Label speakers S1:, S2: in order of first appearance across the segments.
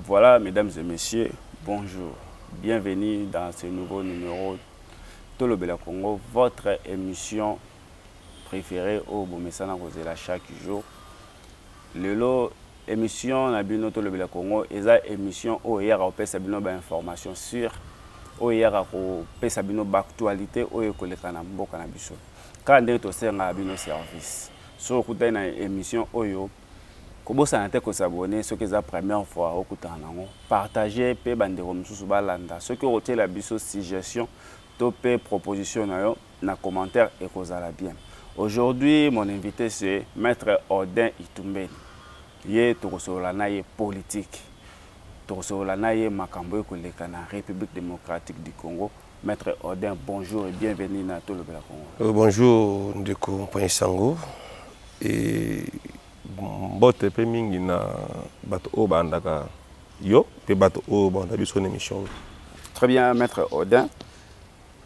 S1: Voilà, mesdames et messieurs, bonjour. Bienvenue dans ce nouveau numéro Tolobela Congo, votre émission préférée au Bomesana Rosela chaque jour. Lelo émission Nabino Tolobela Congo, et la émission où il y a information sur où il y a actualité où il y a mboka na biso. Quand on est au service, sur une émission Oyo. Comment ça n'a pas s'abonner, ce qui est la première fois au Koutanango. Partagez, pe bandero msusu balanda. Ce qui retient la biso suggestion, topé proposition na commentaire et kozala bien. Aujourd'hui, mon invité c'est Maître Odin Itumbeni. Yé tokosolana yé politique. Tokosolana yé makambo koleka na République démocratique du Congo. Maître Odin, bonjour et bienvenue na Tolobela Congo.
S2: Bonjour Ndeko Sango et bote pe mingi na bato o bandaka yo pe bato o banda biso na émission.
S1: Très bien, Maître Odin.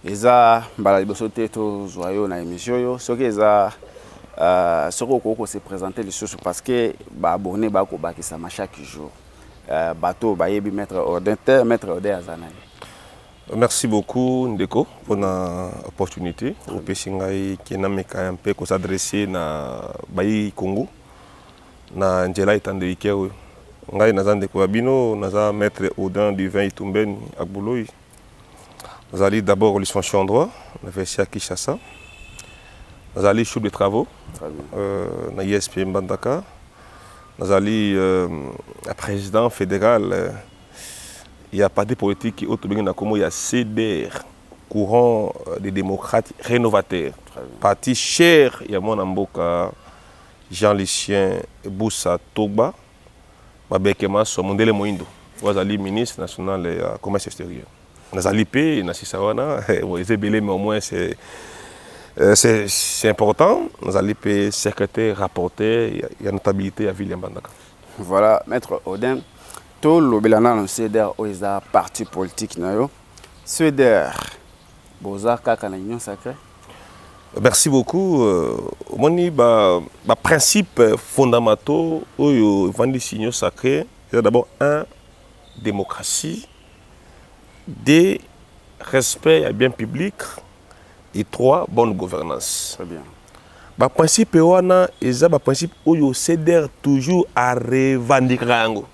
S1: Eza mbala liboso te to zoyo na émission yo soki eza soko ko se présenter les choses parce que ba abonné ba ko bakisa chaque jour. Bato ba yebi Maître Odin te Maître Odin azana.
S2: Merci beaucoup Ndeko pour l'opportunité au pesingai qui na meka un peu ko s'adresser na bayi Congo. Na njela itande ikewe ngai nazande ko bino naza Maître Odin du vin Itumbeni akbuloi nazali d'abord licencié en droit na université à Kinshasa nazali chef de travaux na ISP Mbandaka nazali président fédéral il y a parti politique autre bien na komo ya CDR courant des démocrates rénovateurs parti cher ya mwana mboka Jean-Lucien Boussa Togba, Babekema Somondele Moindo, Wazali ministre national du commerce extérieur. Nazali P, Nasisawana, mais au moins c'est important. Nazali P, secrétaire, rapporteur, il y a notabilité à William Bandaka.
S1: Voilà, Maître Odin, tout le bilan dans le CDR, il y a parti politique. CDR, Boza Kaka na Union Sacrée.
S2: Merci beaucoup. Moni principe fondamentaux au Vandi Signo Sacré, c'est d'abord un, démocratie, deux, respect à bien public et trois, bonne gouvernance.
S1: Très bien.
S2: Principe wana eza principe oyo CDR toujours à revendiquer rango.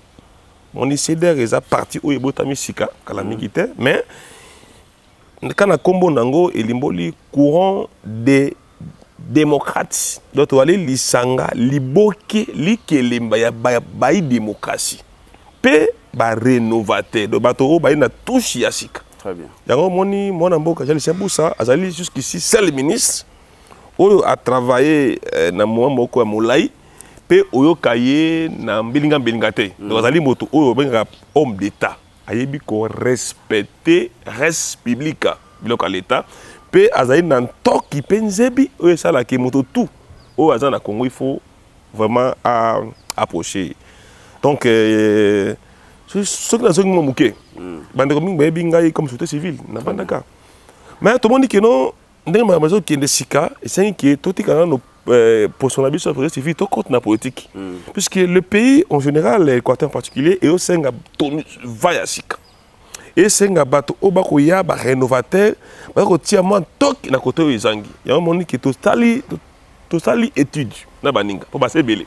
S2: Moni CDR eza parti oyo botami sika kala mikite mais quand on a combo nango elimboli courant des démocrates donc on aller lisanga liboke likelemba ya bayi démocratie pe ba rénovateur donc bato ba na touche ya sika.
S1: Très bien.
S2: Yango moni mona mboka Jean-Lucien Boussa azali jusqu'ici seul ministre oyo a travaillé na moko ya molai pe oyo kaye na mbilinga te donc azali moto oyo benga homme d'état ayebi ko respecter res publica biloko l'état pe azali na ntoki pe nzebi oyo esala ke moto tout oyo aza na Congo il faut vraiment approcher donc ce que nazongi momuke bandeko mingi bayebi ngai comme société civile na bandaka mais tout le monde que non ndenge mazo kende sika esengi ke totikana no pour son habit sur la société civile tout compte na politique puisque le pays en général l'Équateur en particulier et au senga va ya sika et senga bato obako ya ba rénovateur bako tia man tok na côté ezangi ya moni ki totali étude na baninga pour passer belé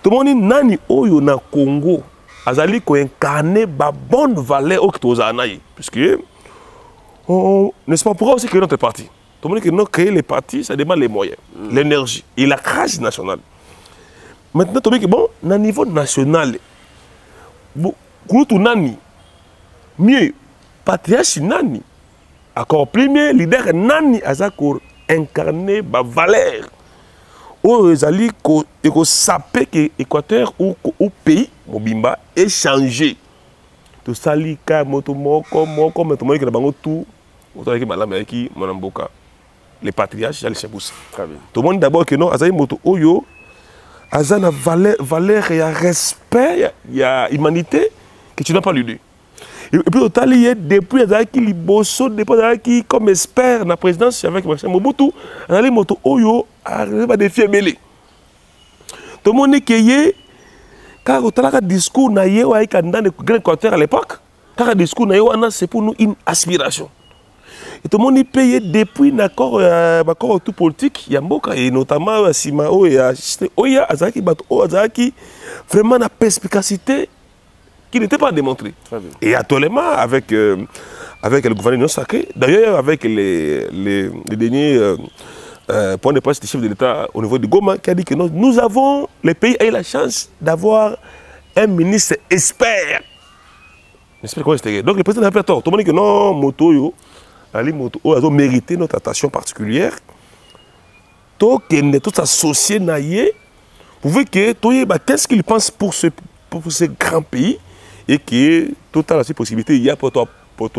S2: tout monde nani oyo na Congo azali ko incarner ba bonne valeur au tozanayi puisque n'est-ce pas pourquoi aussi que notre parti tout le monde qui nous créer les partis, ça demande les moyens, l'énergie et la crasse nationale. Maintenant, tout le monde bon, à niveau national, nani, mieux, patriarche nani, encore premier leader nani, azako incarner ma valeur. Ou les alliés qui sapé que l'Équateur ou pays, Mobimba, échanger. Tout ça, l'Ika, Motomoko, Moko, Motomoko, qui n'a pas tout, autant que Malama, qui, Monamboka. Les patriarches, Jean-Lucien Boussa. Très bien. Tout le monde d'abord que non, Azaï Moto Oyo, Azana valeur, il y a respect, il y a humanité que tu n'as pas lu. Et puis, total, il y a depuis Azaki Liboso, depuis Azaki comme expert dans la présidence avec Mobutu, Azali Moto Oyo arrive à défier Belé. Tout le monde qui est car au talaka discours na yewa avec dans le Grand Équateur à l'époque, car discours na yewa c'est pour nous une aspiration. Et tout le monde y paye depuis l'accord tout politique, il y a beaucoup et notamment à Simao et à Oya Azaki Bato Azaki vraiment la perspicacité qui n'était pas démontrée. Et actuellement avec avec le gouvernement sacré, d'ailleurs avec les derniers point de presse du chef de l'État au niveau de Goma qui a dit que nous avons, les pays a eu la chance d'avoir un ministre expert. Donc le président n'a pas tort. Tout le monde dit que non, Moto, Ali Moto, a mérité notre attention particulière. Donc, tout associé naïe, vous voyez que qu'est-ce qu'il pense pour ce grand pays et que tout a la possibilité, il y a pour toi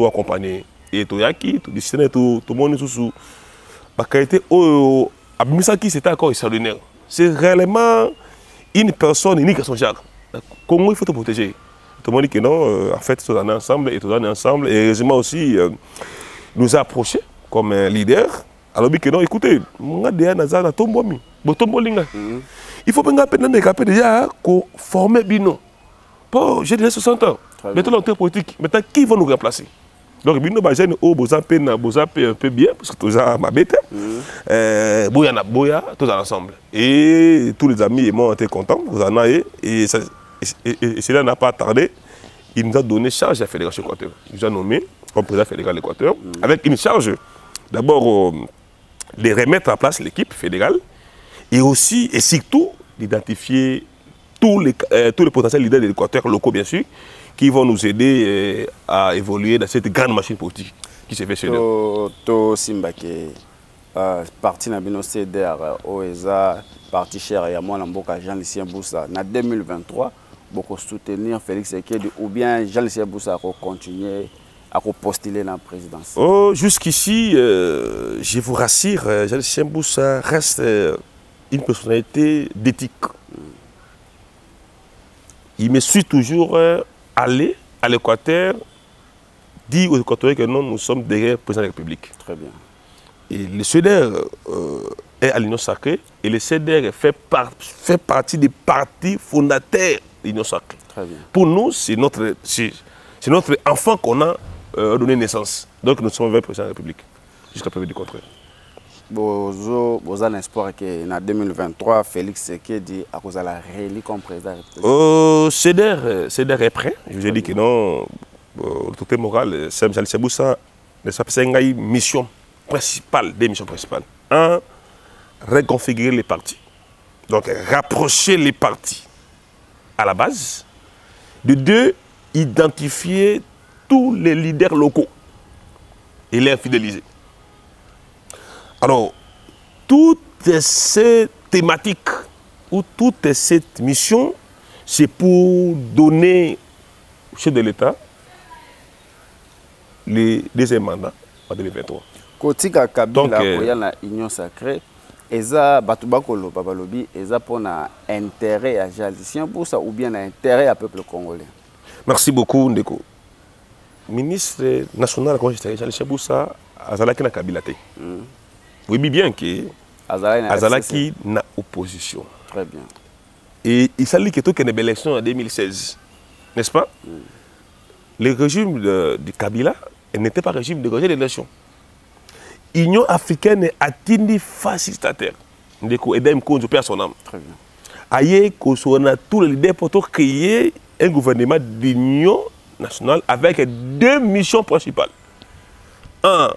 S2: accompagner. Et tout le monde est sous la qualité au Abimsaki, c'était encore extraordinaire. C'est réellement une personne unique à son genre. Comment il faut te protéger? Tout le monde dit que non, en fait, tout en ensemble et tout en ensemble. Et heureusement aussi, nous a approchés comme un leader. Alors, que non, écoutez, il faut déjà former Bino. J'ai déjà 60 ans. Maintenant, l'entrée politique. Maintenant, qui va nous remplacer? Donc, Bino, j'ai un peu bien, parce que tout ça m'a bête. Boya, tous ensemble. Et tous les amis et moi ont été contents. Vous en avez. Et cela n'a pas tardé. Il nous a donné charge à la Fédération Équateur. Il nous a nommé comme président fédéral Équateur, avec une charge d'abord de remettre en place l'équipe fédérale et aussi et surtout d'identifier tous les potentiels leaders de l'Équateur, locaux bien sûr, qui vont nous aider à évoluer dans cette grande machine politique qui s'est fait chez nous.
S1: To Simbake, parti Nabino CDR, OESA, parti cher et à moi, Namboka, Jean-Lucien Boussa, en 2023, beaucoup soutenir Félix Sekedi ou bien Jean-Lucien Boussa pour continuer à postuler dans la présidence.
S2: Oh, jusqu'ici, je vous rassure, Jean-Lucien Boussa reste une personnalité d'éthique. Il me suit toujours aller à l'Équateur, dit aux Équatoriens que non, nous sommes derrière le président de la République.
S1: Très bien.
S2: Et le CEDER est à l'Union sacrée et le CEDER fait partie des partis fondateurs de l'Union sacrée.
S1: Très bien.
S2: Pour nous, c'est notre enfant qu'on a donné naissance. Donc nous sommes vers le président de la République, jusqu'à preuve du contraire.
S1: Vous avez l'espoir qu'en 2023, Félix Sekedi a causé la réélu comme président de la République.
S2: CEDER est prêt. Je vous ai dit que non, l'autorité morale, c'est une mission principale, des missions principales. Un, reconfigurer les partis. Donc rapprocher les partis à la base. De deux, identifier tous les leaders locaux et les fidéliser. Alors, toutes ces thématiques ou toutes ces missions, c'est pour donner au chef de l'État le deuxième mandat en 2023.
S1: Kotika Kabila koya na Union sacrée, eza batubakolo babalobi eza pona intérêt à Jean-Lucien Boussa ou bien intérêt à peuple congolais.
S2: Merci beaucoup Ndeko. Ministre national de Jean-Lucien Boussa azalaki na Kabila te. Oui bien que azalaki na opposition.
S1: Très bien.
S2: Et il s'agit que tout qu'il y ait une élection en 2016, n'est-ce pas? Le régime de Kabila n'était pas régime de l'élection. L'Union africaine a été facilitateur. Ndeko Edem Konzo perd son âme.
S1: Très bien.
S2: Aïe, qu'on a tous les leaders pour créer un gouvernement d'union nationale avec deux missions principales. Un,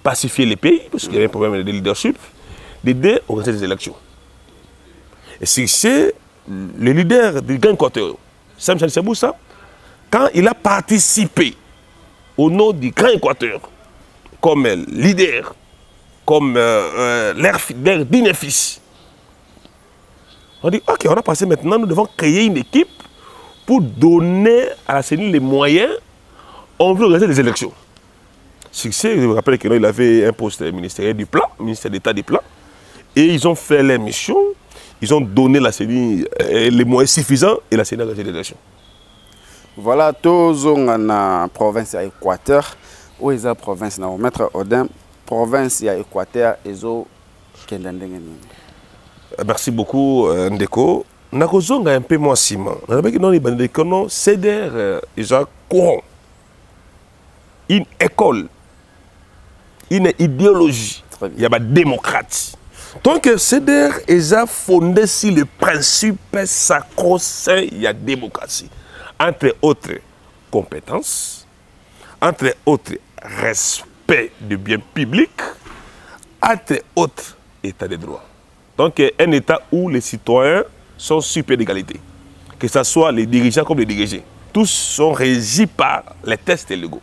S2: pacifier les pays, parce qu'il y avait un problème de leadership. Les deux, organiser des élections. Et c'est le leader du Grand Équateur, Sam Jean-Lucien Boussa, quand il a participé au nom du Grand Équateur, comme leader, comme l'air digne fils. On dit, ok, on a passé maintenant, nous devons créer une équipe pour donner à la CENI les moyens, on veut organiser les élections. Succès, je me rappelle qu'il avait un poste ministériel du plan, ministère d'État du plan, et ils ont fait leur mission, ils ont donné à la CENI les moyens suffisants et la CENI a organisé les élections.
S1: Voilà, tous en province à Équateur, où est la province, maître Odin, province à Équateur, et zo.
S2: Merci beaucoup Ndeko. nakozonga un peu moins ciment. On a non les non CDR déjà courant. Une école, une idéologie. Il y a des démocrates. Donc CDR est fondé sur le principe sacro-saint, il y a démocratie. Entre autres compétences, entre autres respect du bien public, entre autres état de droit. Donc un état où les citoyens sont sur pied d'égalité. Que ce soit les dirigeants comme les dirigés. Tous sont régis par les tests légaux.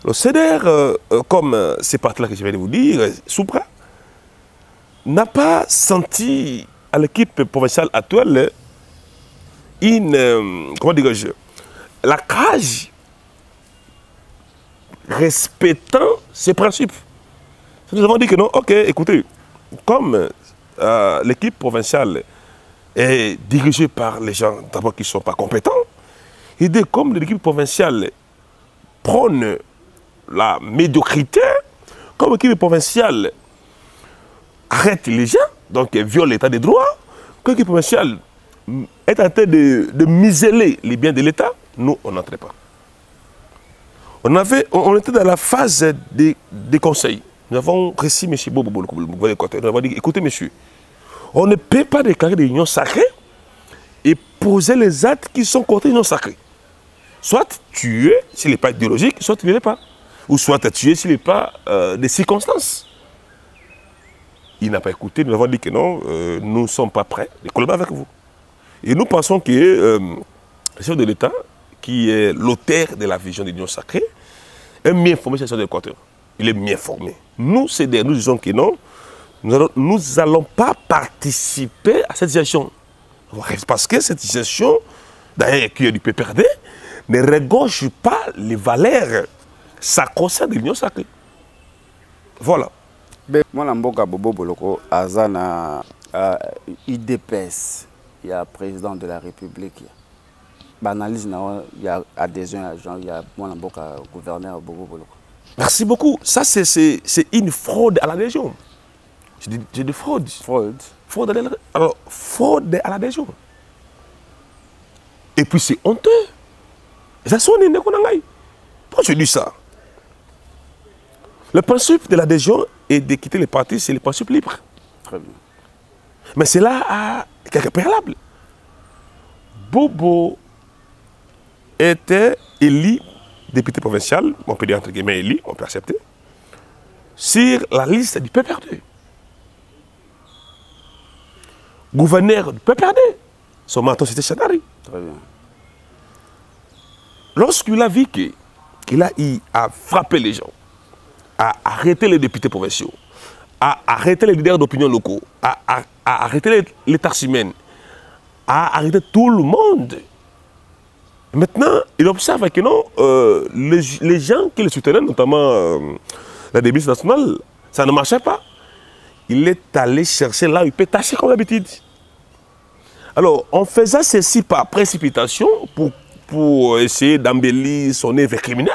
S2: Le CDR, comme ces partis-là que je viens de vous dire, Soupra, n'a pas senti à l'équipe provinciale actuelle une, comment dirais-je, la cage respectant ces principes. Nous avons dit que non, ok, écoutez, comme l'équipe provinciale est dirigée par les gens d'abord qui ne sont pas compétents, et dès comme l'équipe provinciale prône la médiocrité, comme l'équipe provinciale arrête les gens, donc viole l'état de droit, comme l'équipe provinciale est en train de museler les biens de l'État, nous, on n'entrait pas. On était dans la phase des conseils. Nous avons reçu M. Bobo, nous avons dit, écoutez monsieur, on ne peut pas déclarer des unions sacrées et poser les actes qui sont contre l'union sacrée. Soit tu es, s'il n'est pas idéologique, soit tu ne l'es pas. Ou soit tu es, s'il n'est pas des circonstances. Il n'a pas écouté, nous avons dit que non, nous ne sommes pas prêts de collaborer avec vous. Et nous pensons que le chef de l'État, qui est l'auteur de la vision de l'union sacrée, est mieux formé sur de l'Équateur. Il est mieux formé. Nous, CDR, nous disons que non, nous n'allons pas participer à cette gestion. Parce que cette gestion, d'ailleurs, qui est du PPRD, ne regorge pas les valeurs sacro-saintes de l'union sacrée. Voilà.
S1: Moi, Mboka Bobo Boloko, Azana IDPS, il y a président de la République. L'analyse, il y a adhésion, il y a moi, Mboka gouverneur Bobo Boloko.
S2: Merci beaucoup. Ça, c'est une fraude à l'adhésion. J'ai des fraudes. Fraude à l'adhésion. Et puis c'est honteux. Ça sonne une économie. Pourquoi je dis ça? Le principe de l'adhésion et de quitter les partis, c'est le principe libre.
S1: Très bien.
S2: Mais c'est là à quelques préalables. Bobo était élu député provincial, on peut dire entre guillemets élu, on peut accepter, sur la liste du PPRD. Gouverneur du PPRD. Son mentor, c'était Chanari.
S1: Très bien.
S2: Lorsqu'il a vu qu'il a frappé les gens, à arrêter les députés provinciaux, à arrêter les leaders d'opinion locaux, à arrêter les tarsimènes, à arrêter tout le monde. Maintenant, il observe que non, les gens qui le soutenaient, notamment la démission nationale, ça ne marchait pas. Il est allé chercher là où il peut tâcher comme d'habitude. Alors, en faisant ceci par précipitation, pour essayer d'embellir son œuvre criminelle,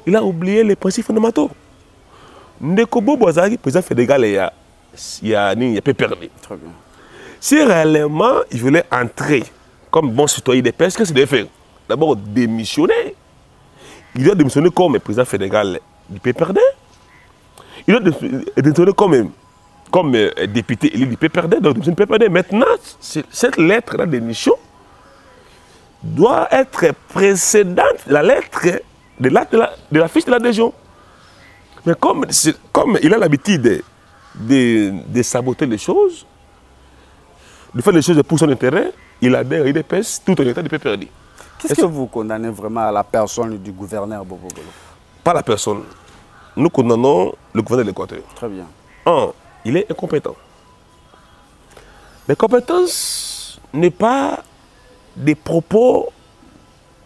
S2: il a oublié les principes fondamentaux. Ndekobo Boazari, président fédéral, il y a PPRD.
S1: Très bien.
S2: Si réellement il voulait entrer comme bon citoyen des PES, qu'est-ce qu'il devait faire? D'abord démissionner. Il doit démissionner comme président fédéral du PPRD. Il doit démissionner comme député élu du PPRD, donc démissionner du PPRD. Maintenant, cette lettre de démission doit être précédente de la lettre de la fiche de l'adhésion. Mais comme il a l'habitude de saboter les choses, de faire les choses pour son intérêt, il adhère à l'IDPS tout en état de PPRD.
S1: Qu'est-ce que vous condamnez vraiment à la personne du gouverneur Bobo Boloko?
S2: Pas la personne. Nous condamnons le gouverneur de l'Équateur.
S1: Très bien.
S2: Un, il est incompétent. L'incompétence n'est pas des propos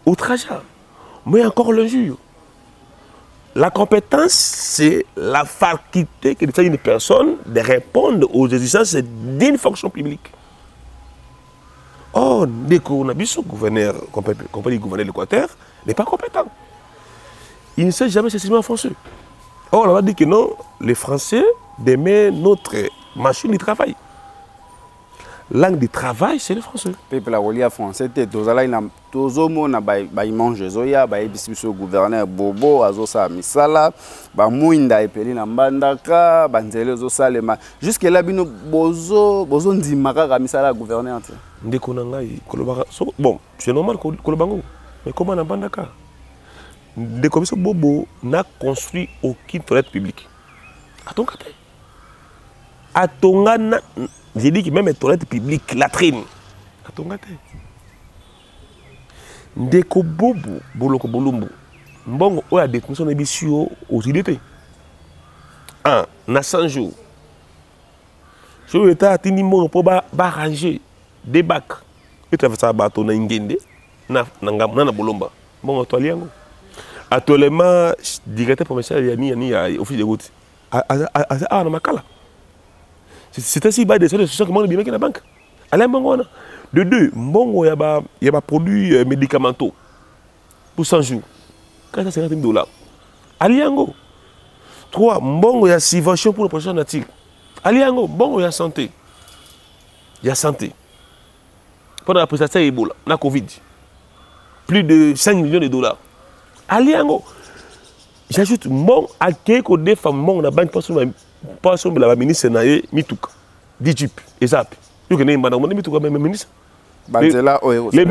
S2: outrageants, mais encore l'injure. La compétence, c'est la faculté que détient une personne de répondre aux exigences d'une fonction publique. Oh, dès qu'on a vu ce gouverneur, compagnie gouverneur de l'Équateur, n'est pas compétent. Il ne sait jamais s'exprimer en français. Or, on a dit que non, les Français démettent notre machine de travail. langue de travail, c'est le français.
S1: Peuple la Rolia français, tozala ina tozomo na ba image zoya ba ebisibiso gouverneur Bobo azosa misala ba muinda epeli na mbandaka banzele zo salema jusque là bino bozo ndimaka ka misala gouverneur te.
S2: Ndeko na ngai kolobaka bon, c'est normal kolobango. Mais comment na mbandaka? Ndeko biso Bobo n'a construit aucune toilette publique. Atonga te. Atonga na j'ai dit que même les toilettes publiques, latrine. Atonga te. Ndeko Bobo, boloko bolumbu. Mbongo oya détention na bisio aux idées. Un, na 100 jours. Sur l'état tini mo po ba ranger des bacs. Et tu ça bateau na ngende na bolomba. Mbongo to aliango. Actuellement directeur provincial yani office de route. Na makala. C'est ainsi que des choses qui manquent bien dans la banque. Allez, mbongo. De deux, mbongo y a des produits médicamenteux pour 100 jours. 450 $. Aliango. 3, mbongo y a subvention pour la protection nature. Aliango, mbongo y a santé. Il y a santé. Pendant la prestation Ebola, la Covid, plus de 5 millions de $. Aliango. J'ajoute mbongo à quelques des femmes mbongo la banque pas sur la ministre nae mituka DJP ezap yo que nemba na mituka même ministre les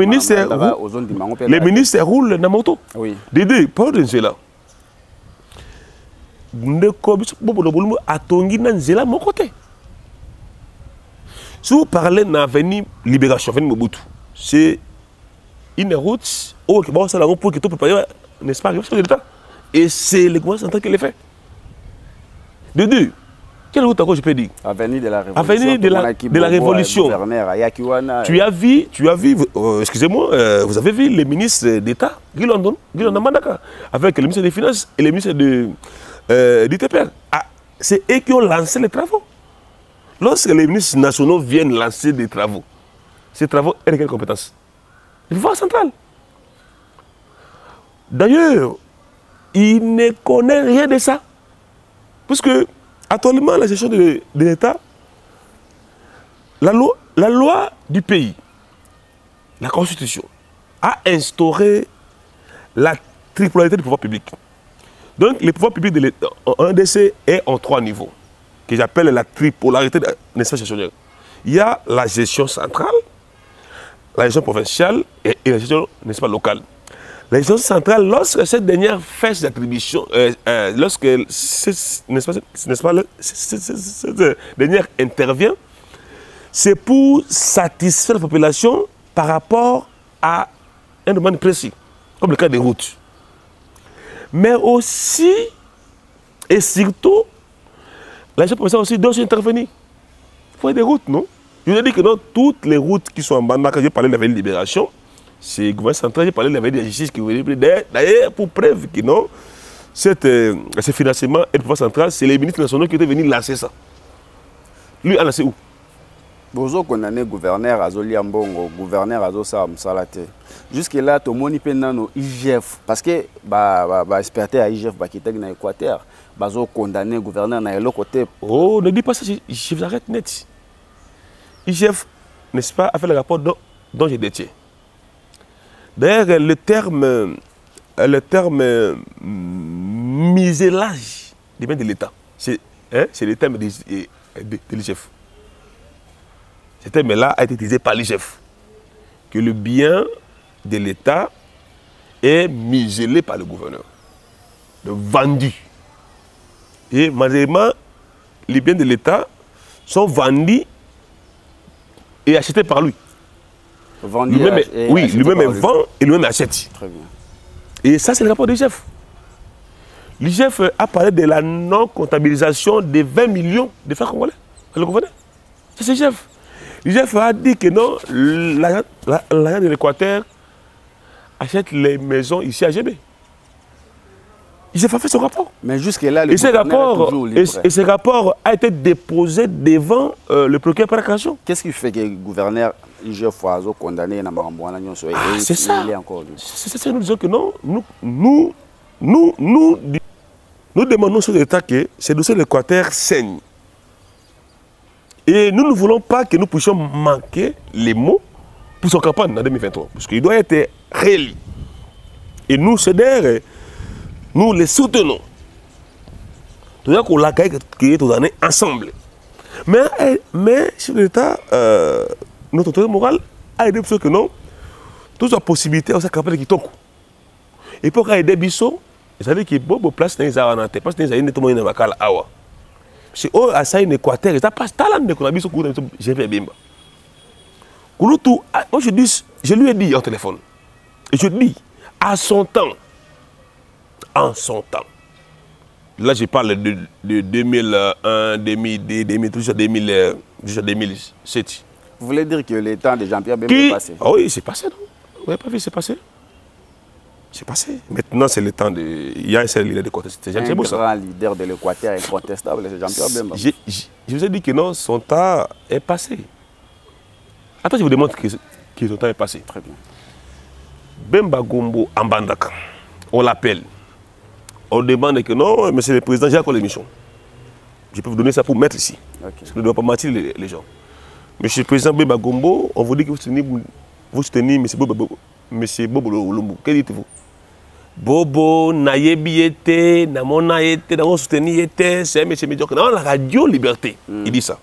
S2: ministres roulent na moto
S1: oui
S2: de deux pas de nzela ndeko biso bobo lo bolumu atongi na nzela mon côté si vous parlez na avenue Libération avenue Mobutu c'est une route où que bon ça la pour que tout préparer n'est-ce pas sur l'état et c'est le gouvernement central qui le fait. De deux, quelle route encore je peux dire?
S1: Avenue de la Révolution.
S2: Avenue de la Révolution. Tu as vu, excusez-moi, vous avez vu les ministres d'État, Guy London Mandaka, avec le ministre des Finances et le ministre d'ITPR. Ah, c'est eux qui ont lancé les travaux. Lorsque les ministres nationaux viennent lancer des travaux, ces travaux ont quelle compétence? Le pouvoir central. D'ailleurs, il ne connaît rien de ça. Parce que, actuellement, la gestion de l'État, la loi du pays, la Constitution, a instauré la tripolarité du pouvoir public. Donc, le pouvoir public de l'État, un DC est en 3 niveaux, que j'appelle la tripolarité de l'espace gestionnaire. Il y a la gestion centrale, la gestion provinciale et la gestion, n'est-ce pas, locale. La gestion centrale, lorsque cette dernière fait ses attributions, lorsque cette dernière intervient, c'est pour satisfaire la population par rapport à un domaine précis, comme le cas des routes. Mais aussi, et surtout, la gestion provinciale aussi doit intervenir. Il faut des routes, non? Je vous ai dit que non, toutes les routes qui sont en bande, quand j'ai parlé de la Libération, c'est le gouvernement central, j'ai parlé de la justice qui voulait d'ailleurs pour preuve que non, ce financement et le pouvoir central, c'est les ministres nationaux qui étaient venus lancer ça. Lui, a lancé où?
S1: Bozo condamné gouverneur Azoli Ambongo, gouverneur Azosa Msalate. Jusque-là, tout le monde est dans IGF. Parce que, experté à IGF, qui était dans l'Équateur, Bazo condamné gouverneur dans l'autre côté.
S2: Oh, ne dis pas ça, je vous arrête net. IGF, n'est-ce pas, a fait le rapport dont je détiens. D'ailleurs, le terme misélage des biens de l'État, c'est le terme de l'IGF. Ce terme-là a été utilisé par l'IGF. Que le bien de l'État est muselé par le gouverneur. Vendu. Et malheureusement, les biens de l'État sont vendus et achetés par lui. Lui-même vend et lui-même achète.
S1: Très bien.
S2: Et ça, c'est le rapport de l'IGF. L'IGF a parlé de la non-comptabilisation des 20 millions de francs congolais. Le gouverneur. C'est l'IGF. L'IGF a dit que non, l'agent de l'Équateur achète les maisons ici à GB. L'IGF a fait son rapport.
S1: Mais jusque-là,
S2: et ce rapport a été déposé devant le procureur par accusation.
S1: Qu'est-ce qui fait que le gouverneur IGF a condamné Namambouana?
S2: C'est ça. C'est nous disons que non, nous demandons sur l'État que ces dossiers de l'Équateur saignent. Et nous ne voulons pas que nous puissions manquer les mots pour son campagne en 2023. Parce qu'il doit être réélu. Et nous, CDR, nous les soutenons. C'est-à-dire qu'on l'a créé toutes les années ensemble. Mais chef de l'État, notre autorité morale a aidé pour que non, toute la possibilité de cette campagne qui tombe. Et pour aider Bissot, c'est-à-dire qu'il y a beaucoup de place dans les avantages. Parce que les avantages sont dans les avantages. C'est eux à ça, une Équateur, ils n'ont pas de talent de qu'on Bissot, j'ai fait bien. Moi, je lui ai dit au téléphone, et je dis, à son temps, en son temps, là je parle de 2001, 2002, jusqu'à 2007.
S1: Vous voulez dire que le temps de Jean-Pierre Bemba est passé?
S2: Ah oui, c'est passé, non? Vous n'avez pas vu, c'est passé. C'est passé. Maintenant, c'est le temps de... Il y a un seul leader de contestation.
S1: Un grand leader de l'Équateur incontestable, c'est Jean-Pierre Bemba.
S2: Je vous ai dit que non, son temps est passé. Attends, je vous demande que son temps est passé.
S1: Très bien.
S2: Bemba Gombo en Bandaka, on l'appelle. On demande que non, monsieur le président, j'ai encore l'émission. Je peux vous donner ça pour mettre ici.
S1: Okay.
S2: Parce que ne doit pas mentir les gens. Monsieur le président Bemba Gombo, on vous dit que vous soutenez monsieur Bobo Lumbu. Que dites-vous? Bobo, Nayebi était, Namona était, Namon soutenu était, c'est un monsieur médiocre. Non, la radio Liberté, il dit ça.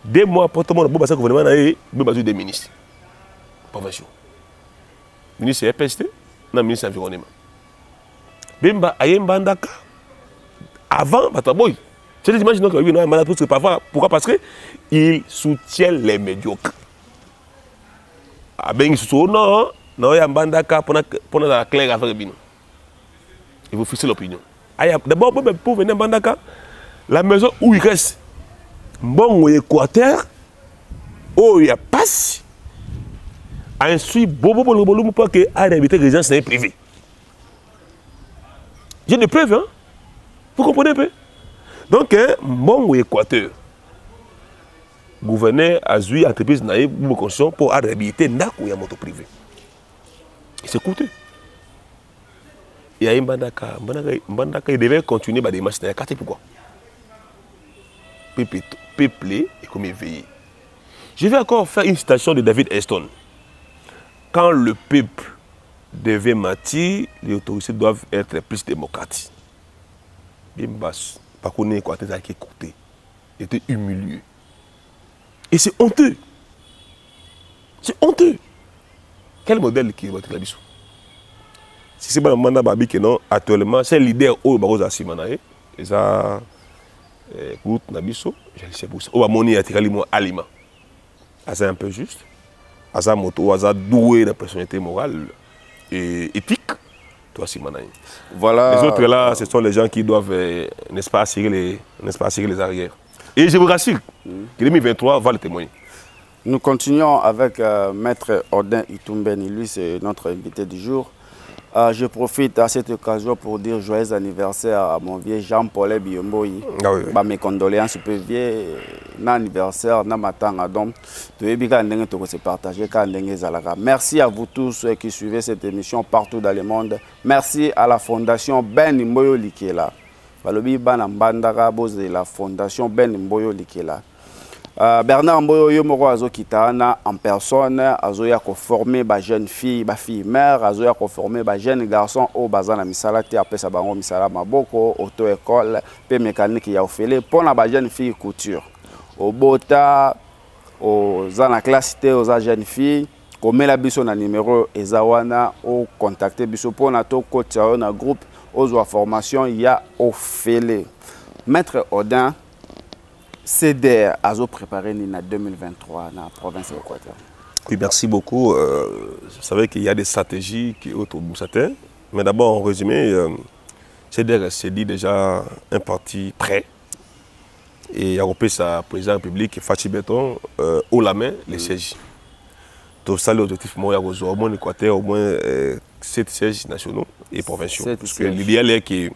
S2: 2 mois après, tout le monde a gouvernement a des ministres. Provinciaux. Ministre EPST, non, ministre de l'Environnement. Bemba Ayembandaka, avant, Bataboy. C'est des images qu'il y a eu parce que parfois, pourquoi? Parce qu'il soutient les médiocres. Ah ben, il soutient, non, non, il y a Mbandaka pour la claire avec Bino. Il vous fixer l'opinion. D'abord, pour venir à Mbandaka, la maison où il reste, bon, au Équateur, où il y a passe, a instruit Bobo Bolombolou pour qu'il ait habité résidence privée. J'ai des preuves, hein? Vous comprenez un peu? Donc, bon, au Équateur, gouverneur a eu entreprise pour réhabiliter un moto privé. C'est coûteux. Et Mbandaka, il devait continuer à démarcher dans la carte. Pourquoi? Peuplé et comme éveillé. Je vais encore faire une citation de David Heston. Quand le peuple devait mentir, les autorités doivent être plus démocratiques. Bien basse. Par contre, les Équatoriens qui écouté, étaient humiliés. Et c'est honteux. C'est honteux. Quel modèle qui est votre avis? Si c'est pas le mandat Babi que non, actuellement, c'est le leader au Baroza Simanae. Et ça, pour Nabiso, je ne sais pas. Au Bamoni a tiré aliment. C'est un peu juste. À ça, moto, à ça, doué de personnalité morale et éthique. Toi, Simanae.
S1: Voilà.
S2: Les autres là, ce sont les gens qui doivent, n'est-ce pas, assurer les arrières. Et je vous rassure que 2023 va le témoigner.
S1: Nous continuons avec Maître Odin Itumbeni. Lui, c'est notre invité du jour. Je profite à cette occasion pour dire joyeux anniversaire à mon vieux Jean-Paul Biomboyi.
S2: Ah oui.
S1: Mes condoléances peu vieux, l'anniversaire, donc merci à vous tous qui suivez cette émission partout dans le monde. Merci à la fondation Ben Mboyo Likela. La fondation Ben Mboyo Likela. Bernard Mboyo Yomoro Azo Kitana en personne, Azo ya ko former ba jeune fille, ba fille mère, Azo ya ko former ba jeune garçon au bazana misala te apesa bango misala maboko, auto école, pe mécanique ya ofele pour la ba jeune fille couture. Au bota, aux zana classe te aux jeune fille, comme la biso na numéro ezawana au contacter biso pour na to coach na groupe aux formation ya ofele. Maître Odin CDR a préparé en 2023 dans la province de l'Équateur.
S2: Oui, merci beaucoup. Vous savez qu'il y a des stratégies qui autour de Boussatin. Mais d'abord, en résumé, CDR s'est dit déjà un parti prêt. Et il a repris sa présidente de la République, Fachi Béton, haut la main, les sièges. Donc ça, l'objectif, moi, il y a au moins l'Équateur, au moins 7 sièges nationaux et provinciaux. Parce que l'idéal est que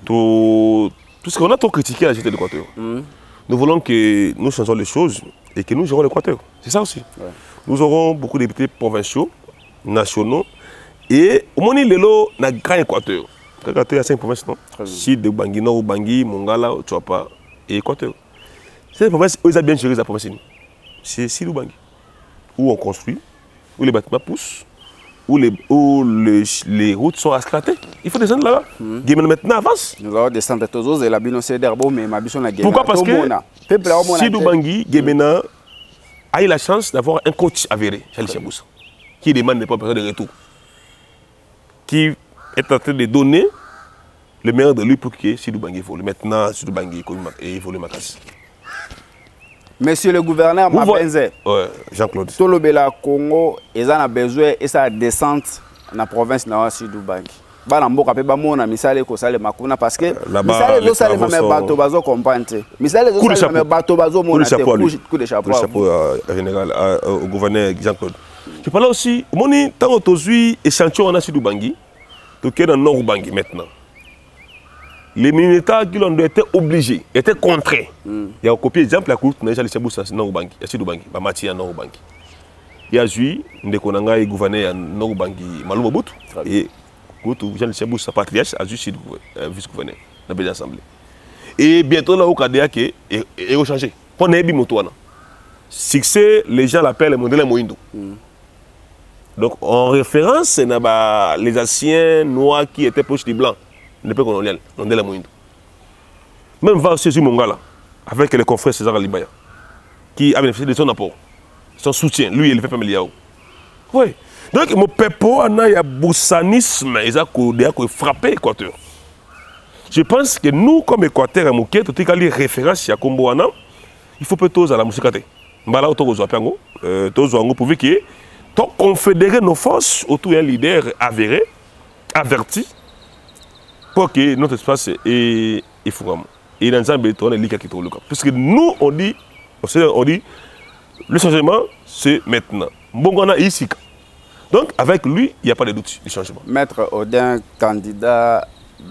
S2: tout ce qu'on a trop critiqué à la gestion de l'Équateur. Nous voulons que nous changeons les choses et que nous gérons l'Équateur. C'est ça aussi. Ouais. Nous aurons beaucoup de députés provinciaux, nationaux et au moins il y a un grand Équateur. L'Équateur, il y a 5 provinces, non? Sud, Bangui, Nord, Bangui, Mongala, Tchouapa et Équateur. Cette province, ils ont bien géré la province. C'est Sidou Bangui. Où on construit, où les bâtiments poussent, où les routes sont asphaltées. Il faut descendre là-bas. Maintenant avance.
S1: Nous allons descendre tous et la bino c'est d'herbe, mais ma bison la guerre.
S2: Pourquoi? Parce que Sidou Bangui, Guémena, a eu la chance d'avoir un coach avéré, Charles Chamboussa, qui demande des besoin de retour. Qui est en train de donner le meilleur de lui pour que Sidou Bangui évolue. Maintenant, Sidou Bangui évolue ma casse.
S1: Monsieur le gouverneur Mabenze,
S2: ouais, Jean-Claude.
S1: Tout le Bela Congo, ils ont besoin et ça descente dans la province de Sidou Bangui. Bana mboka pe ba mona misale ko sale makuna parce que misale zo sale même bateau bazo comprendre. Misale zo sale même bateau bazo mona coup de chapeau.
S2: Général au gouverneur Jean-Claude. Je parle aussi, moni tant autozui échantillon en Sidou Bangui, to que dans Nord Bangui maintenant. Les militaires qui l'ont été obligés, étaient contraints. Il y a un copier exemple la courte mais Charles Chamboussa Nord Bangui, Sidou Bangui, ba Matia Nord Bangui. Il y a Jui, Ndekonanga et gouverneur Nord Bangui, Malou Mobutu et Jean Chamboussa patriarche a juste vice-gouverneur dans la l'Assemblée. Et bientôt là au Kadea qui est changé. On est bimotoana. Succès, les gens l'appellent le modèle Moindo. Donc en référence, c'est les anciens noirs qui étaient proches du blanc. L'époque coloniale, on est la Moindo. Même va César Mongala, avec le confrère César Alibaya, qui a bénéficié de son apport, son soutien, lui et le peuple Meliao. Oui. Donc, mon peuple, il y a boussanisme, il a frappé l'Équateur. Je pense que nous, comme Équateur, à Mouké, tout est référence à Comboana, il faut plutôt à la musique. Mbala autour de pour que confédérer nos forces autour d'un leader avéré, averti, pour que notre espace est fou. Et dans un béton, on est lié à parce que nous, on dit, le changement, c'est maintenant. Mbongana ici. Donc, avec lui, il n'y a pas de doute du changement.
S1: Maître Odin, candidat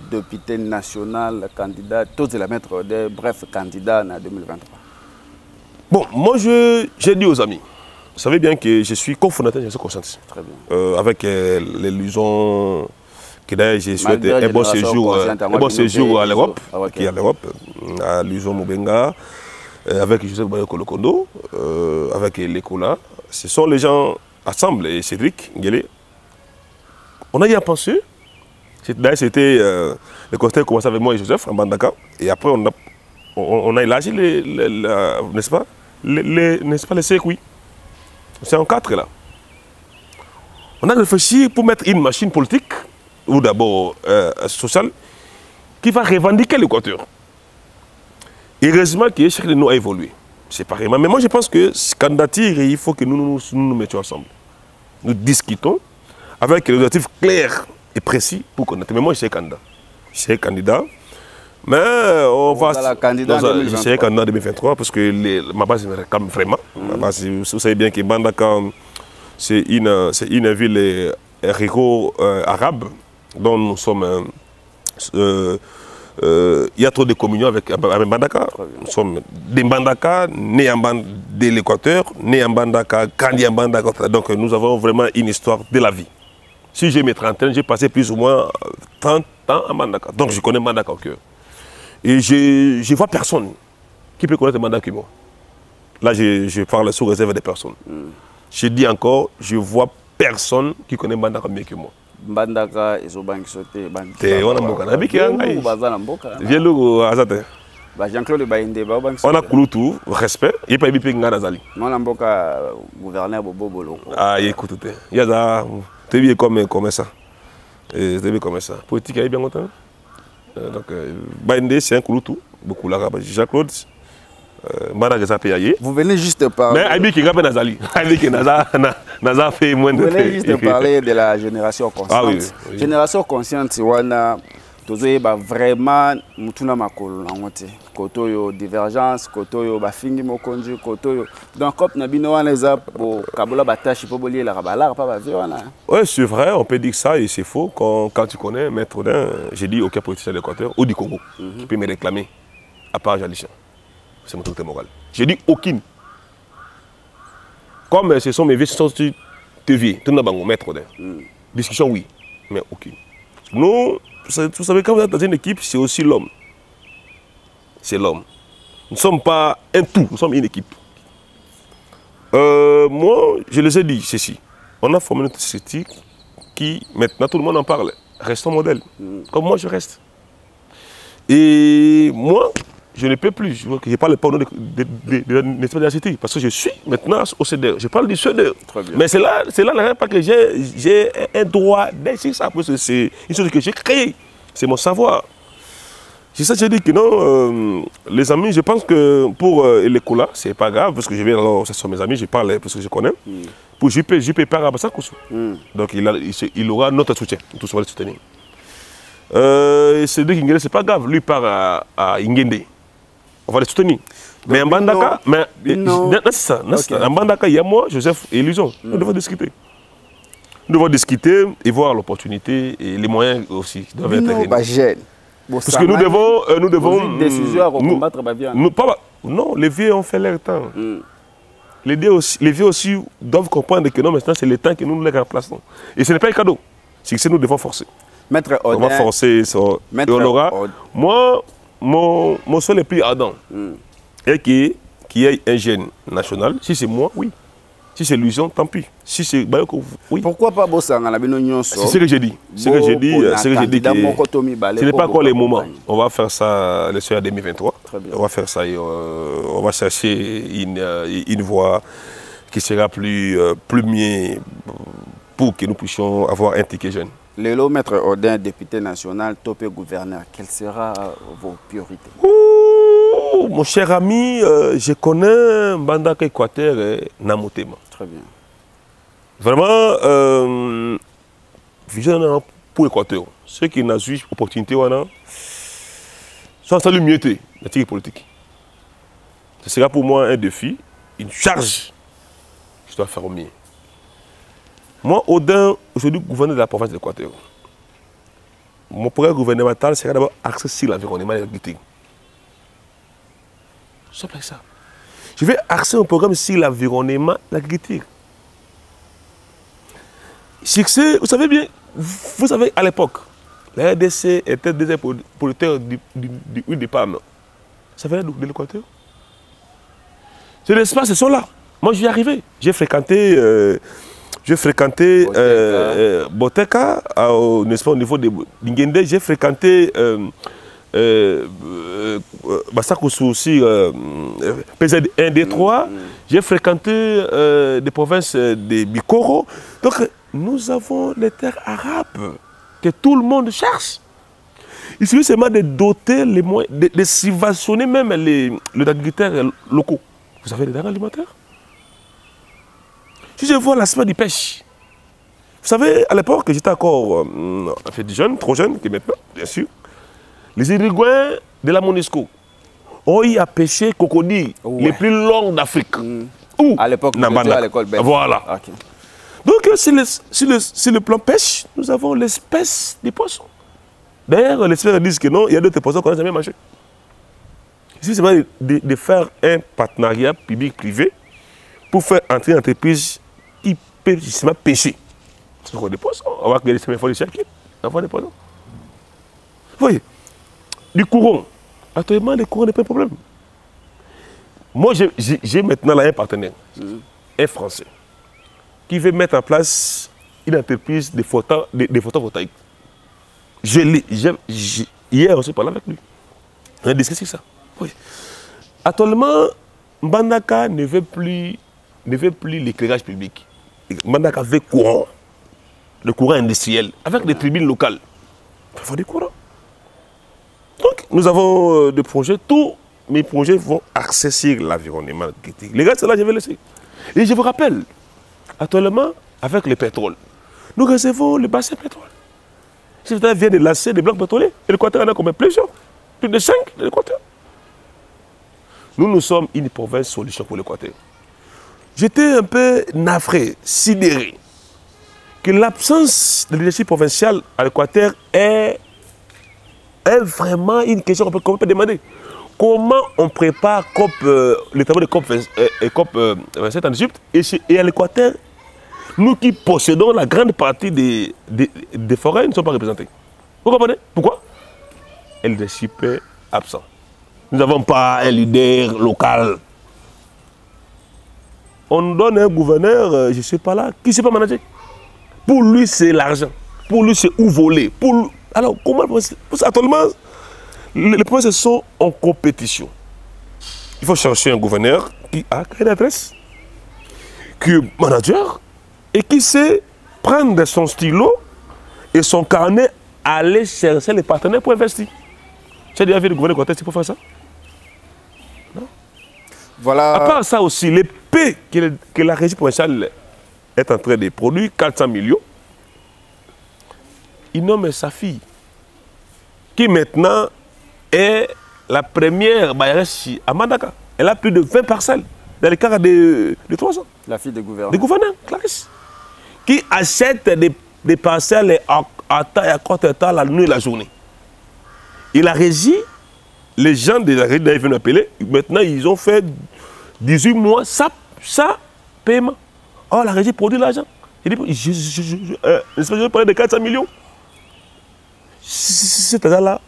S1: député national, candidat, tous les Maître Odin, bref, candidat en 2023.
S2: Bon, moi, j'ai dit aux amis, vous savez bien que je suis cofondateur de ce conscience.
S1: Très bien.
S2: Avec l'illusion que d'ailleurs, j'ai souhaité un bon séjour à l'Europe, qui est à l'Europe, à l'illusion Moubenga, avec Joseph Bayo Kolokondo, avec l'Ecola. Ce sont les gens ensemble, et Cédric Nguélé. On a eu à penser. D'ailleurs, c'était le conseil commencé avec moi et Joseph en Bandaka. Et après, on a élargi, n'est-ce pas, les circuits. C'est en 4 là. On a réfléchi pour mettre une machine politique, ou d'abord sociale, qui va revendiquer l'Équateur. Heureusement que chacun de nous a évolué séparément. Mais moi, je pense que ce candidature, il faut que nous mettions ensemble. Nous discutons avec des objectifs clairs et précis pour connaître. Mais moi, je suis candidat. Je suis candidat. Mais on va... Je serai candidat en 2023 parce que ma base me réclame vraiment. Ma base, vous savez bien que Bandaka, c'est une ville arabe dont nous sommes... il y a trop de communion avec Bandaka. Nous sommes des Bandaka, nés de l'Équateur, nés en Bandaka, grandis en Bandaka. Donc nous avons vraiment une histoire de la vie. Si j'ai mes 30 ans, j'ai passé plus ou moins 30 ans à Bandaka. Donc je connais Bandaka au cœur. Et je ne vois personne qui peut connaître Bandaka que moi. Là, je parle sous réserve des personnes. Je dis encore, je ne vois personne qui connaît Bandaka mieux que moi.
S1: Bandaka ezobangi sote
S2: bandaka on a mboka na biki ngai
S1: bazana mboka
S2: vielo azate
S1: ba Jean-Claude Bainde ba bangi
S2: on a kulutu respect et pas bipi ngana zali
S1: on a mboka gouverneur Bobolo
S2: ah écoute yaza tu es bien comme ça et tu es bien comme ça politique est bien longtemps donc Bainde c'est un kulutu beaucoup là Jean-Claude
S1: vous venez juste parler.
S2: Mais Aïbi qui rappelle Nazali. Aïbi qui Naza fait moins de.
S1: Vous venez juste parler de la génération consciente.
S2: Ah oui, oui.
S1: Génération consciente, c'est vraiment mutuna makolo na ngote. Koto yo divergence, koto yo bafingi mokonji, koto yo. Donc comme nabino wana za po kabola batashi po bolier la rabala pas ba viona.
S2: Ouais, c'est vrai, on peut dire ça et c'est faux quand tu connais Maître Odin, j'ai dit aucun politicien de l'Équateur ou du Congo qui peut me réclamer à part Jalisha. C'est mon autorité morale. J'ai dit aucune. Comme ce sont mes vies, ce sont tes vies. Tout le monde Maître Odin. Discussion, oui, mais aucune. Nous, vous savez, quand vous êtes dans une équipe, c'est aussi l'homme. C'est l'homme. Nous ne sommes pas un tout, nous sommes une équipe. Moi, je les ai dit ceci. On a formé notre société qui, maintenant, tout le monde en parle. Restons modèle. Comme moi, je reste. Et moi, je ne peux plus. Je parle pas au nom de la cité parce que je suis maintenant au CEDER. Je parle du CEDER. Mais c'est là pas que j'ai un droit d'insister ça. Parce que c'est une chose que j'ai créée. C'est mon savoir. C'est ça que j'ai dit que non, les amis, je pense que pour les colas, c'est pas grave, parce que je viens alors, ce sont mes amis, je parle parce que je connais. Pour JP Paraba, ça donc il aura notre soutien, tout ça va le soutenir. C'est Ingende, c'est pas grave, lui part à Ingende. On va le soutenir. Mais en Bandaka, c'est ça. En Bandaka, il y a moi, Joseph et Luson. Nous devons discuter. Nous devons discuter et voir l'opportunité et les moyens aussi. Parce que nous devons
S1: décision à combattre
S2: non, les vieux ont fait leur temps. Les vieux aussi doivent comprendre que non, maintenant c'est le temps que nous les remplaçons. Et ce n'est pas un cadeau. C'est que nous devons forcer.
S1: Maître Odin,
S2: on va forcer. Et on aura. Moi, mon seul est plus ardent. Et qui est un jeune national. Si c'est moi, oui. Si c'est Luson, tant pis. Si c'est Bayoko, oui.
S1: Pourquoi pas Bossanga?
S2: C'est ce que j'ai dit. C'est ce que j'ai dit. Ce n'est pas encore les moments. On va faire ça le soir 2023. On va faire ça et on va chercher une voie qui sera plus mieux pour que nous puissions avoir un ticket jeune.
S1: Lélo, Maître Odin, député national, topé gouverneur, quelles seront vos priorités?
S2: Mon cher ami, je connais Bandaka Équateur et Namotema.
S1: Très bien.
S2: Vraiment, vision pour l'Équateur. Ceux qui n'ont pas l'opportunité, sans mieux la politique. Ce sera pour moi un défi, une charge. Je dois faire au mieux. Moi, Odin, aujourd'hui, gouverneur de la province de l'Équateur. Mon programme gouvernemental sera d'abord axé sur l'environnement et l'agriculture. C'est comme ça. Je vais axer un programme sur l'environnement, l'agriculture. Succès, vous savez bien, vous savez à l'époque, la RDC était déjà producteur d'huile de palme. Ça venait de l'Équateur. Ces espaces sont là. Moi, j'y arrivé. J'ai fréquenté Boteka, n'est-ce pas, au niveau de Lingende. J'ai fréquenté Bassakoussou aussi, PZ1, D3. J'ai fréquenté des provinces de Bikoro. Donc, nous avons les terres arabes que tout le monde cherche. Il suffit seulement de doter les moyens, de subventionner même les agriculteurs locaux. Vous avez des denrées alimentaires? Si je vois l'aspect du pêche, vous savez, à l'époque, j'étais encore jeune, trop jeune que maintenant, bien sûr. Les Iriguins de la MONUSCO ont eu à pêcher crocodiles les plus longs d'Afrique. Où?
S1: À l'époque, à l'école belge.
S2: Voilà.
S1: Okay.
S2: Donc, sur le plan pêche, nous avons l'espèce des poissons. D'ailleurs, les experts disent que non, il y a d'autres poissons qu'on n'a jamais mangé. Ici, c'est de faire un partenariat public-privé pour faire entrer une entreprise qui peut justement pêcher. C'est quoi des poissons? On va regarder les fois de chaque on va voir des poissons. Vous voyez? Du courant. Actuellement, le courant n'est pas un problème. Moi, j'ai maintenant là un partenaire, un Français, qui veut mettre en place une entreprise de photovoltaïque. Hier, on s'est parlé avec lui. On a discuté ça. Oui. Actuellement, Mbandaka ne veut plus l'éclairage public. Mbandaka veut courant, le courant industriel, avec des tribunes locales. Il faut du courant. Donc, nous avons des projets. Tous mes projets vont axer sur l'environnement. Les gars, c'est là que je vais laisser. Et je vous rappelle, actuellement, avec le pétrole, nous recevons le bassin pétrole. Si vous vient de lancer des blocs pétroliers, et l'Équateur en a combien? Plusieurs. Plus de 5 de l'Équateur. Nous sommes une province solution pour l'Équateur. J'étais un peu navré, sidéré, que l'absence de leadership provincial à l'Équateur est vraiment une question qu'on peut demander. Comment on prépare les travaux de COP 27 en Égypte et à l'Équateur, nous qui possédons la grande partie des forêts ne sommes pas représentés. Vous comprenez? Pourquoi? Le leadership est absent. Nous n'avons pas un leader local. On donne un gouverneur, je ne sais pas là, qui ne sait pas manager. Pour lui, c'est l'argent. Pour lui, c'est où voler. Alors, comment actuellement, les provinces sont en compétition. Il faut chercher un gouverneur qui a une adresse, qui est manager et qui sait prendre son stylo et son carnet, aller chercher les partenaires pour investir. Tu as déjà vu le gouverneur Cortés pour faire ça? Non.
S3: Voilà.
S2: À part ça aussi, les paix que la régie provinciale est en train de produire, 400 millions, il nomme sa fille, qui maintenant est la première baillaresse à Mbandaka. Elle a plus de 20 parcelles dans les cas de 3 ans.
S3: La fille des gouverneurs.
S2: Des gouverneurs, Clarisse. Qui achètent des parcelles à taille, à courte taille, la nuit et la journée. Et la régie, les gens de la régie viennent appeler, maintenant ils ont fait 18 mois, ça paiement. Oh, la régie produit l'argent. Il dit, je vais parler de 400 millions. Ces agents-là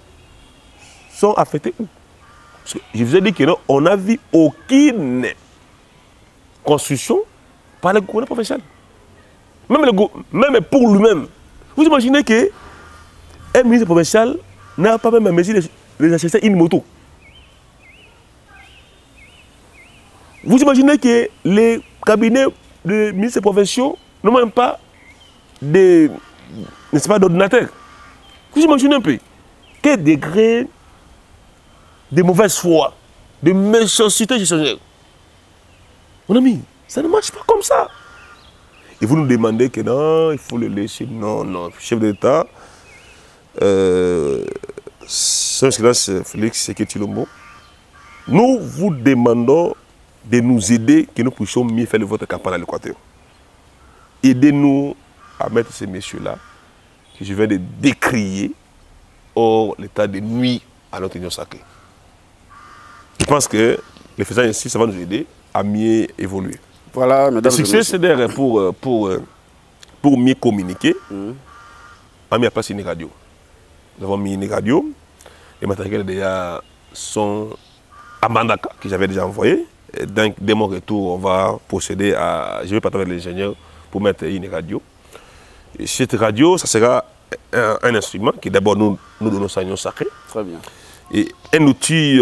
S2: sont affectés où? Parce que je vous ai dit qu'on n'a vu aucune construction par le gouvernement provincial. Même pour lui-même. Vous imaginez qu'un ministre provincial n'a pas même mesure de acheter une moto. Vous imaginez que les cabinets de ministres provinciaux n'ont même pas d'ordinateur. Vous imaginez un peu quel degré de mauvaise foi, de méchanceté gestionnaire. Mon ami, ça ne marche pas comme ça. Et vous nous demandez que non, il faut le laisser. Non, non, chef d'État, son excellence Félix Tshisekedi Tshilombo, nous vous demandons de nous aider, que nous puissions mieux faire votre campagne à l'Équateur. Aidez-nous à mettre ces messieurs-là, que je viens de décrier, hors l'état de nuit à notre union sacrée. Je pense que les faisant ainsi, ça va nous aider à mieux évoluer.
S3: Voilà, mesdames
S2: le succès, c'est d'ailleurs pour mieux communiquer. On a mis à place une radio. Nous avons mis une radio. Les matériels déjà sont à Mbandaka, que j'avais déjà envoyé. Et donc, dès mon retour, on va procéder à... Je vais partager avec l'ingénieur pour mettre une radio. Et cette radio, ça sera un instrument qui d'abord nous donnons sa union sacrée.
S3: Très bien.
S2: Et un outil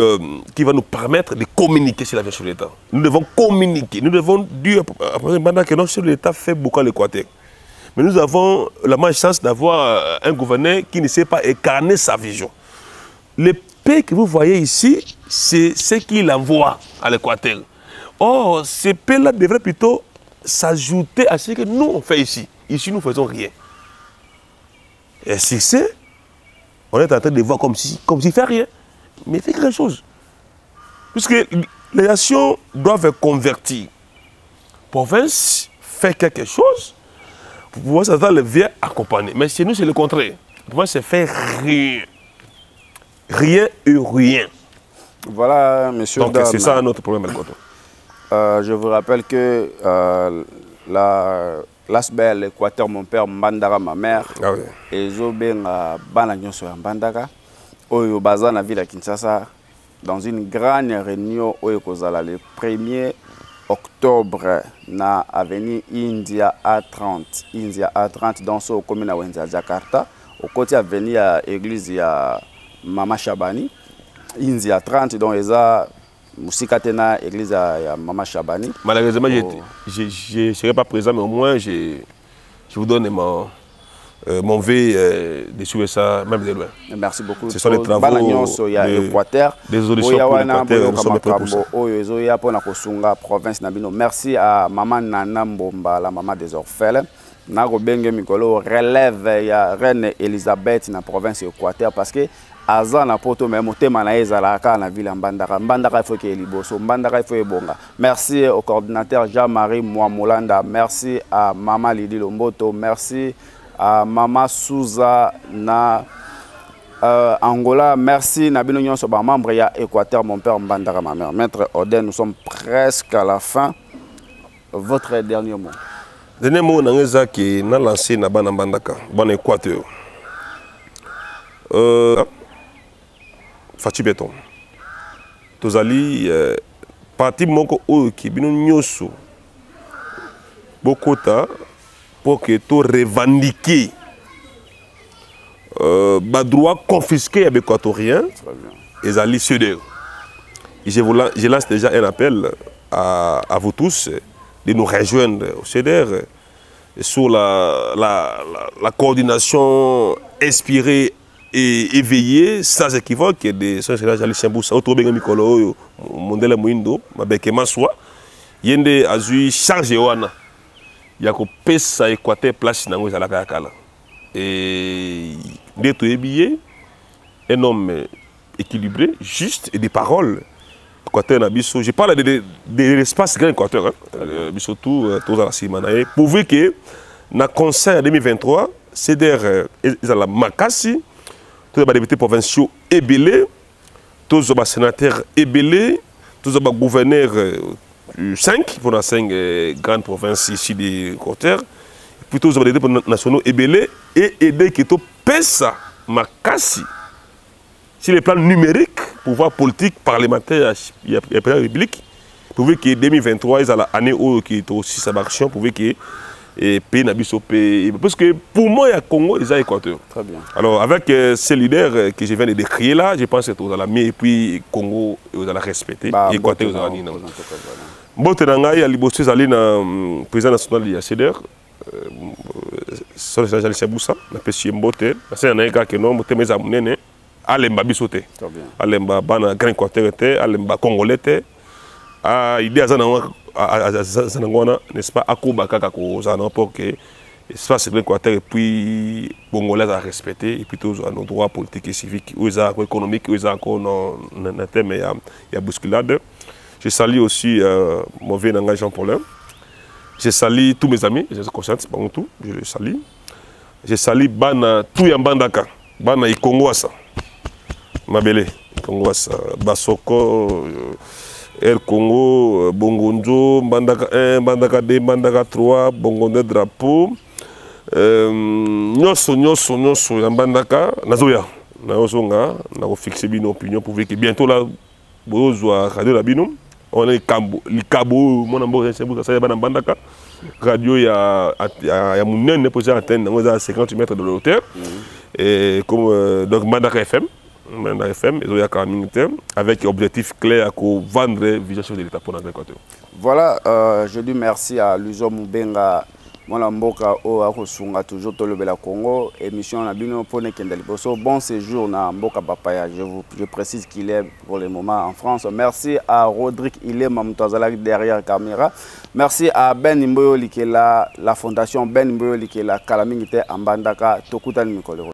S2: qui va nous permettre de communiquer sur la vie de l'État. Nous devons communiquer. Nous devons dire que notre chef de l'État fait beaucoup à l'Équateur. Mais nous avons la malchance d'avoir un gouverneur qui ne sait pas incarner sa vision. Les paix que vous voyez ici, c'est ce qu'il envoie à l'Équateur. Or, ces paix-là devraient plutôt s'ajouter à ce que nous on fait ici. Ici, nous ne faisons rien. Et si c'est, on est en train de voir comme s'il ne fait rien. Mais il fait quelque chose. Puisque les nations doivent convertir. Province fait quelque chose pour pouvoir s'attendre le bien accompagner. Mais chez nous, c'est le contraire. Province fait rien. Rien et rien.
S3: Voilà, monsieur.
S2: Donc c'est ça notre problème, El Coton.
S3: Je vous rappelle que l'ASBEL, l'Équateur, mon père, Mbandaka, ma mère, et Zobenga Banagnon sur Mbandaka, Oyo Baza, la ville de Kinshasa, dans une grande réunion Oyo Kozala, le 1er octobre, na avenue India A30. India A30, dans ce commune à Wenza, Jakarta, au côté avenue à l'église de Mama Chabani. India A30, donc ils ont Moussikatena, l'église à Mama Chabani.
S2: Malheureusement, je ne serai pas présent, mais au moins, je vous donne mon vœu de suivre ça, même de loin.
S3: Merci beaucoup.
S2: Ce sont les travaux
S3: des
S2: auditions pour l'Équateur. Nous sommes prêts pour ça.
S3: Merci à Maman Nana Mbomba, la maman des orphelins. Narobenge Mikolo relève la reine Elisabeth dans la province Équateur parce que Azan na poto mais motema na ezalaka na ville Mbandaka. Mbandaka il faut que liboso, Mbandaka il faut ebonga. Merci au coordinateur Jean-Marie Mwamolanda, merci à Maman Lidi Lomboto, merci à Maman Souza na Angola, merci Nabino Nyonso ba membre ya Équateur, mon père Mbandaka, ma mère. Maître Oden, nous sommes presque à la fin. Votre dernier mot.
S2: Dernier mot, nangeza qui n'a lancé na bana Mbandaka, bon Équateur. Fati Béton. tozali parti moko oyo ki bino nyonso bokota pour que to revendiquer droit confisqué à l'équatorien et à l'ICDR. Je lance déjà un appel à vous tous de nous rejoindre au CDR sur la coordination inspirée et éveillée sans équivoque de son général Jali Chamboussa, Otobenga Mikolo, Mondela Mouindo, Mabeke Maswa, Yende Azui chargé wana, Yako pesa Équateur place nango za la Kala. Et d'être habillé, un homme équilibré, juste et des paroles. Je parle de l'espace grand Équateur, surtout tous à la Simanae. Pourvu que dans le concert 2023, CDR ils ont la Makassi, tous les députés provinciaux ébélés, tous les sénateurs ébélés, tous les gouverneurs 5 pour les 5 grandes provinces ici de Équateur, puis tous les députés nationaux ébélés et aider que tout pèse Makassi. Sur le plan numérique, pouvoir politique, parlementaire, il y a la République, pouvez que 2023, ils ont l'année où qui est aussi sa action, pouvez que pays n'abisse au pays. Parce que pour moi, il y a Congo, il y a Équateur. Très bien. Alors, avec ces leaders que je viens de décrire là, je pense que vous allez mieux, et puis Congo, vous allez respecter, Équateur, vous allez mieux. Bon, il y a Libostus, le président national de la CDR, sur le Chaboussa, la PCM Mbote, c'est un gars qui est non, Mbote, mais à mon alemba bisote alemba bana grand Équateur te alemba congolais te idée azana n'est-ce pas akuba kaka ko zana pour que espace grand Équateur et puis congolais à respecter et puis tous nos droits politiques et civiques ou économiques ou encore dans thème il y a bousculade. Je salue aussi mon vieux Nanga Jean-Paulin. Je salue tous mes amis, je suis conscient pas tout, je les salue. Je salue bana tout yambandaka bana ikongo ça. Mabele, Congo, Basoko, El Congo, Bongonjo, Bandaka 1, Bandaka 2, Bandaka 3, Bongonde drapeau. Nyoso, Bandaka, Nazoya, Nazonga, nous fixé une opinion pour que bientôt là, Bozoa, Radio Labino, on est Likabo, mon amour, c'est pour ça, Bandaka. Radio, il y a mon nez posé à atteindre à 50 mètres de hauteur. Et comme donc Bandaka FM. Avec objectif clair à vendre vision de l'État pour l'Équateur.
S3: Voilà, je dis merci à Luzo Mbenga, mon amboka au Akosunga, toujours tout le Bela Congo, émission na bino pour Nekendali. Bon séjour na Mboka Papaya, je précise qu'il est pour le moment en France. Merci à Rodrigue Ilé Mamtazala derrière la caméra. Merci à Ben Imboyo Likela, la fondation Ben Imboyo Likela, Kalamingite Ambandaka, Tokutani Mikolo.